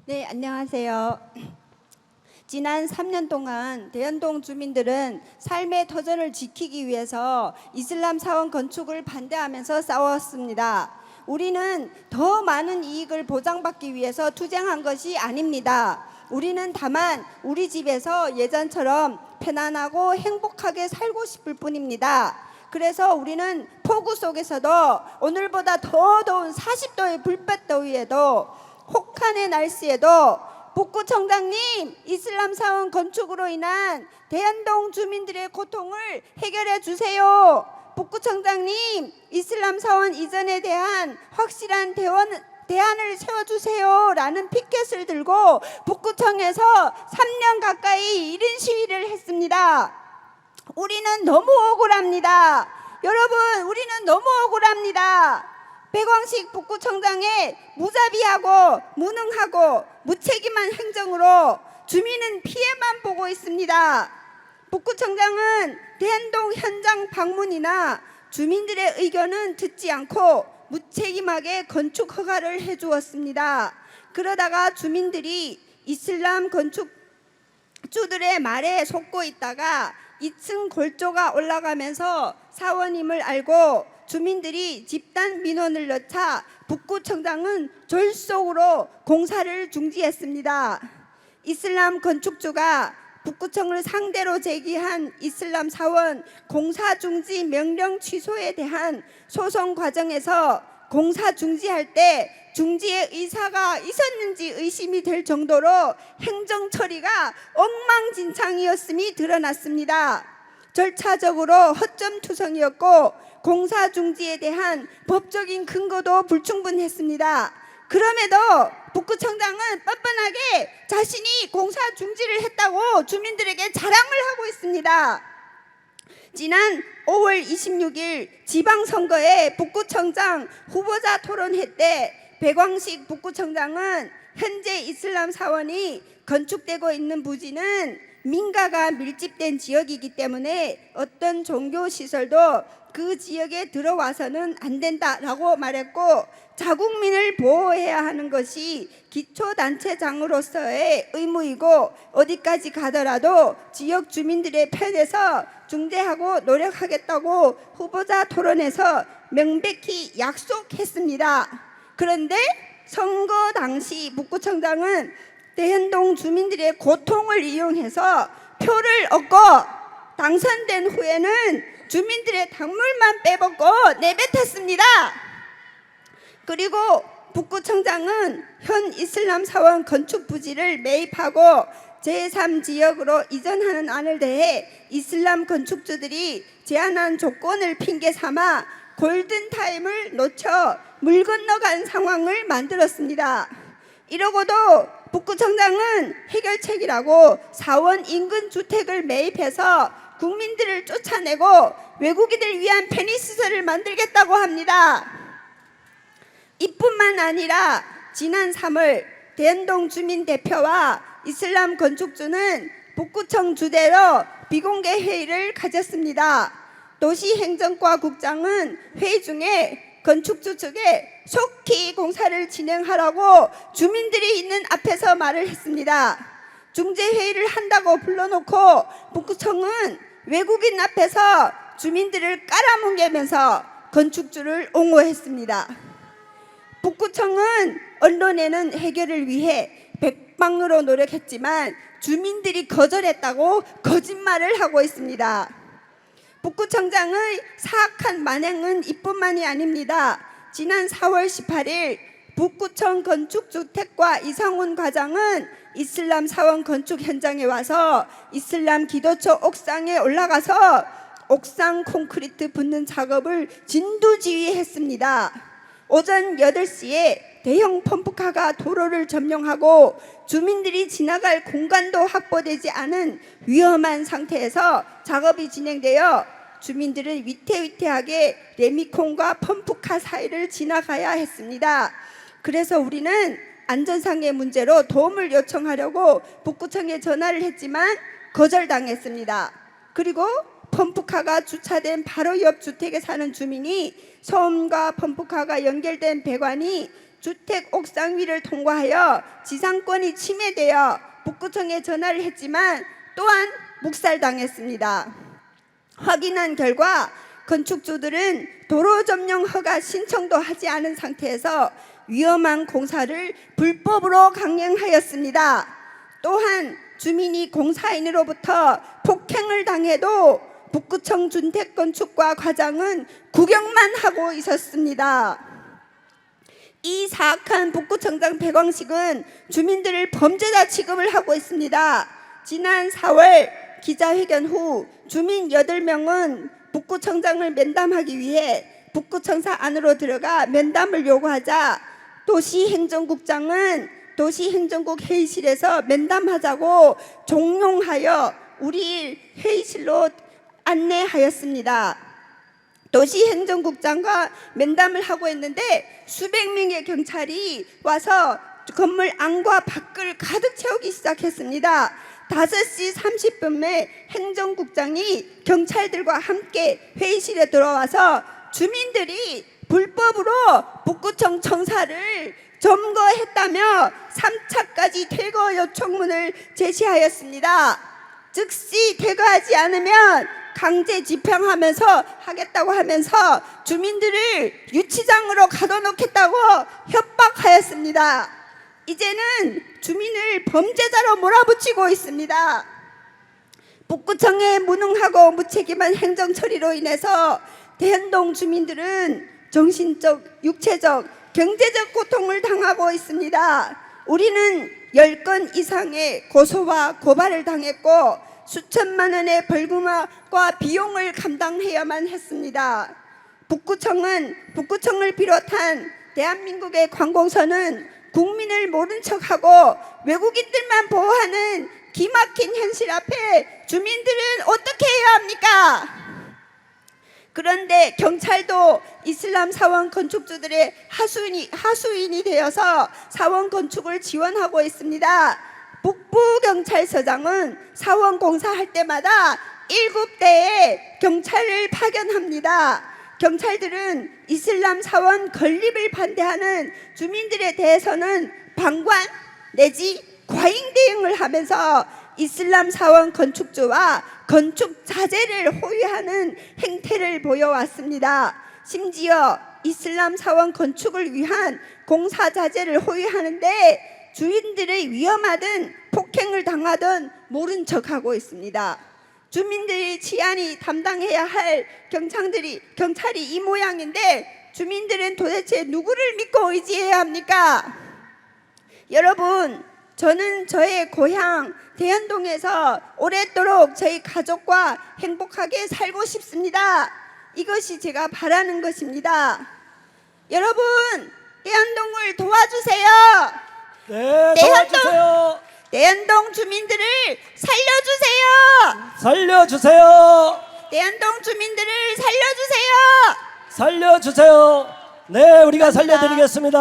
네, 안녕하세요. 지난 3년 동안 대연동 주민들은 삶의 터전을 지키기 위해서 이슬람 사원 건축을 반대하면서 싸웠습니다. 우리는 더 많은 이익을 보장받기 위해서 투쟁한 것이 아닙니다. 우리는 다만 우리 집에서 예전처럼 편안하고 행복하게 살고 싶을 뿐입니다. 그래서 우리는 폭우 속에서도 오늘보다 더 더운 40도의 불볕더위에도 혹한의 날씨에도 북구청장님, 이슬람 사원 건축으로 인한 대연동 주민들의 고통을 해결해 주세요. 북구청장님, 이슬람 사원 이전에 대한 확실한 대안을 세워주세요 라는 피켓을 들고 북구청에서 3년 가까이 1인 시위를 했습니다. 우리는 너무 억울합니다. 여러분, 우리는 너무 억울합니다. 백왕식 북구청장의 무자비하고 무능하고 무책임한 행정으로 주민은 피해만 보고 있습니다. 북구청장은 대연동 현장 방문이나 주민들의 의견은 듣지 않고 무책임하게 건축 허가를 해주었습니다. 그러다가 주민들이 이슬람 건축주들의 말에 속고 있다가 2층 골조가 올라가면서 사원임을 알고 주민들이 집단 민원을 넣자 북구청장은 졸속으로 공사를 중지했습니다. 이슬람 건축주가 북구청을 상대로 제기한 이슬람 사원 공사 중지 명령 취소에 대한 소송 과정에서 공사 중지할 때 중지의 의사가 있었는지 의심이 될 정도로 행정 처리가 엉망진창이었음이 드러났습니다. 절차적으로 허점투성이었고 공사 중지에 대한 법적인 근거도 불충분했습니다. 그럼에도 북구청장은 뻔뻔하게 자신이 공사 중지를 했다고 주민들에게 자랑을 하고 있습니다. 지난 5월 26일 지방선거에 북구청장 후보자 토론회 때 백왕식 북구청장은 현재 이슬람 사원이 건축되고 있는 부지는 민가가 밀집된 지역이기 때문에 어떤 종교시설도 그 지역에 들어와서는 안 된다라고 말했고, 자국민을 보호해야 하는 것이 기초단체장으로서의 의무이고 어디까지 가더라도 지역 주민들의 편에서 중재하고 노력하겠다고 후보자 토론에서 명백히 약속했습니다. 그런데 선거 당시 북구청장은 대연동 주민들의 고통을 이용해서 표를 얻고 당선된 후에는 주민들의 당물만 빼먹고 내뱉었습니다. 그리고 북구청장은 현 이슬람 사원 건축 부지를 매입하고 제3지역으로 이전하는 안을 대해 이슬람 건축주들이 제안한 조건을 핑계 삼아 골든타임을 놓쳐 물 건너간 상황을 만들었습니다. 이러고도 북구청장은 해결책이라고 사원 인근 주택을 매입해서 국민들을 쫓아내고 외국인을 위한 편의시설을 만들겠다고 합니다. 이뿐만 아니라 지난 3월 대연동 주민 대표와 이슬람 건축주는 북구청 주대로 비공개 회의를 가졌습니다. 도시행정과 국장은 회의 중에 건축주 측에 속히 공사를 진행하라고 주민들이 있는 앞에서 말을 했습니다. 중재회의를 한다고 불러놓고 북구청은 외국인 앞에서 주민들을 깔아뭉개면서 건축주를 옹호했습니다. 북구청은 언론에는 해결을 위해 백방으로 노력했지만 주민들이 거절했다고 거짓말을 하고 있습니다. 북구청장의 사악한 만행은 이뿐만이 아닙니다. 지난 4월 18일 북구청 건축주택과 이상훈 과장은 이슬람 사원 건축 현장에 와서 이슬람 기도처 옥상에 올라가서 옥상 콘크리트 붓는 작업을 진두지휘했습니다. 오전 8시에 대형 펌프카가 도로를 점령하고 주민들이 지나갈 공간도 확보되지 않은 위험한 상태에서 작업이 진행되어 주민들은 위태위태하게 레미콘과 펌프카 사이를 지나가야 했습니다. 그래서 우리는 안전상의 문제로 도움을 요청하려고 북구청에 전화를 했지만 거절당했습니다. 그리고 펌프카가 주차된 바로 옆 주택에 사는 주민이 소음과 펌프카가 연결된 배관이 주택 옥상 위를 통과하여 지상권이 침해되어 북구청에 전화를 했지만 또한 묵살당했습니다. 확인한 결과 건축주들은 도로 점령 허가 신청도 하지 않은 상태에서 위험한 공사를 불법으로 강행하였습니다. 또한 주민이 공사인으로부터 폭행을 당해도 북구청 주택건축과 과장은 구경만 하고 있었습니다. 이 사악한 북구청장 배광식은 주민들을 범죄자 취급을 하고 있습니다. 지난 4월 기자회견 후 주민 8명은 북구청장을 면담하기 위해 북구청사 안으로 들어가 면담을 요구하자 도시행정국장은 도시행정국 회의실에서 면담하자고 종용하여 우리 회의실로 안내하였습니다. 도시행정국장과 면담을 하고 있는데 수백 명의 경찰이 와서 건물 안과 밖을 가득 채우기 시작했습니다. 5시 30분에 행정국장이 경찰들과 함께 회의실에 들어와서 주민들이 불법으로 북구청 청사를 점거했다며 3차까지 퇴거 요청문을 제시하였습니다. 즉시 퇴거하지 않으면 강제 집행하면서 하겠다고 하면서 주민들을 유치장으로 가둬놓겠다고 협박하였습니다. 이제는 주민을 범죄자로 몰아붙이고 있습니다. 북구청의 무능하고 무책임한 행정 처리로 인해서 대현동 주민들은 정신적, 육체적, 경제적 고통을 당하고 있습니다. 우리는 10건 이상의 고소와 고발을 당했고 수천만 원의 벌금과 비용을 감당해야만 했습니다. 북구청을 비롯한 대한민국의 관공서는 국민을 모른 척하고 외국인들만 보호하는 기막힌 현실 앞에 주민들은 어떻게 해야 합니까? 그런데 경찰도 이슬람 사원 건축주들의 하수인이 되어서 사원 건축을 지원하고 있습니다. 북부경찰서장은 사원 공사할 때마다 7대의 경찰을 파견합니다. 경찰들은 이슬람 사원 건립을 반대하는 주민들에 대해서는 방관 내지 과잉 대응을 하면서 이슬람 사원 건축주와 건축 자재를 호위하는 행태를 보여왔습니다. 심지어 이슬람 사원 건축을 위한 공사 자재를 호위하는데 주민들의 위험하든 폭행을 당하든 모른 척하고 있습니다. 주민들의 치안이 담당해야 할 경찰이 이 모양인데 주민들은 도대체 누구를 믿고 의지해야 합니까? 여러분, 저는 저의 고향 대현동에서 오랫도록 저희 가족과 행복하게 살고 싶습니다. 이것이 제가 바라는 것입니다. 여러분, 대현동을 도와주세요. 네, 도와주세요. 대현동 주민들을 살려주세요. 살려주세요. 대현동 주민들을 살려주세요. 살려주세요. 네, 우리가 살려드리겠습니다.